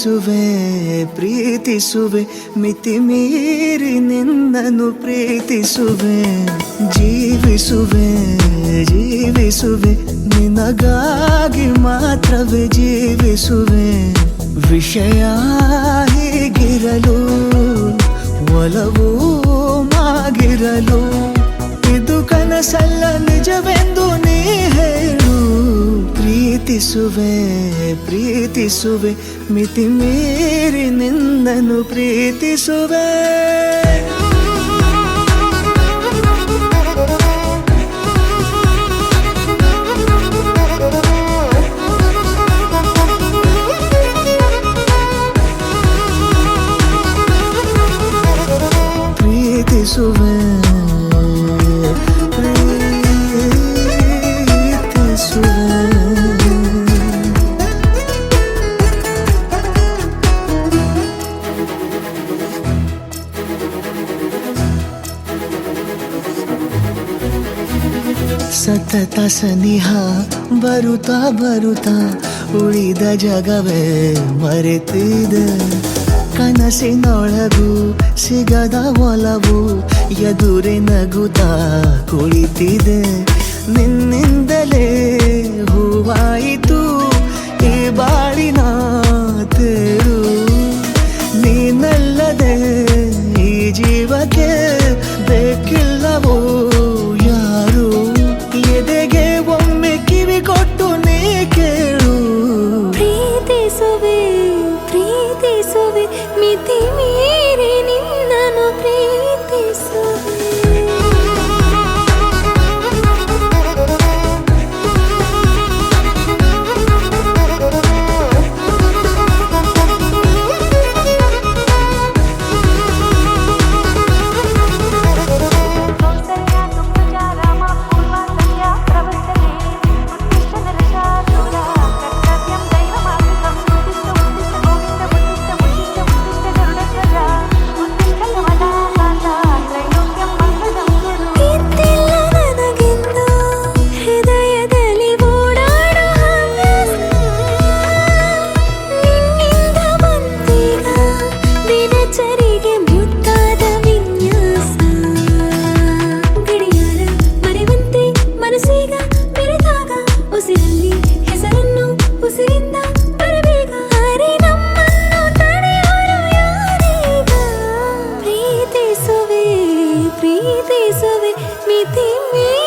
ಪ್ರೀತಿಸುವೆ ಪ್ರೀತಿಸುವೆ ಮಿತಿ ಮೀರಿ ನಿನ್ನನ್ನು ಪ್ರೀತಿಸುವೆ ಜೀವಿಸುವೆ ಜೀವಿಸುವೆ ನಿನಗಾಗಿ ಮಾತ್ರವೇ ಜೀವಿಸುವೆ ವಿಷಯ ಹೀಗಿರಲು ಒಲವು ಮಾಗಿರಲು ಇದು ಕನಸಲ್ಲ ನಿಜವೆಂದು ನೀ ಹೇಳು ಪ್ರೀತಿಸುವೆ ಪ್ರೀತಿಸುವೆ ಮಿತಿ ಮೀರಿ ನಿನ್ನನ್ನು ಪ್ರೀತಿಸುವೆ ಪ್ರೀತಿಸುವೆ ಸತತ ಸನಿಹ ಬರುತ್ತಾ ಬರುತ್ತಾ ಉಳಿದ ಜಗವೇ ಮರೆತಿದೆ ಕನಸಿನೊಳಗೂ ಸಿಗದ ಒಲವು ಎದುರೆ ನಗುತ್ತಾ ಕುಳಿತಿದೆ ನಿನ್ನಿಂದಲೇ ಹೂವಾಯಿತು ಈ ಬಾಳಿನ ತೇರು ನೀನಲ್ಲದೆ ಈ ಜೀವಕ್ಕೆ ಬೇಕಿಲ್ಲವೋ ಯಾರು ಎದೆಗೆ ಒಮ್ಮೆ ಕಿವಿ ಕೊಟ್ಟು ನೀ ಕೇಳು ಪ್ರೀತಿಸುವೆ ಪ್ರೀತಿಸುವೆ ಮಿತಿ ಮೀರಿ ನಿನ್ನನ್ನು ಪ್ರೀತಿಸುವೆ ಪ್ರೀತಿಸುವೆ ಮಿತಿ ಮೀರಿ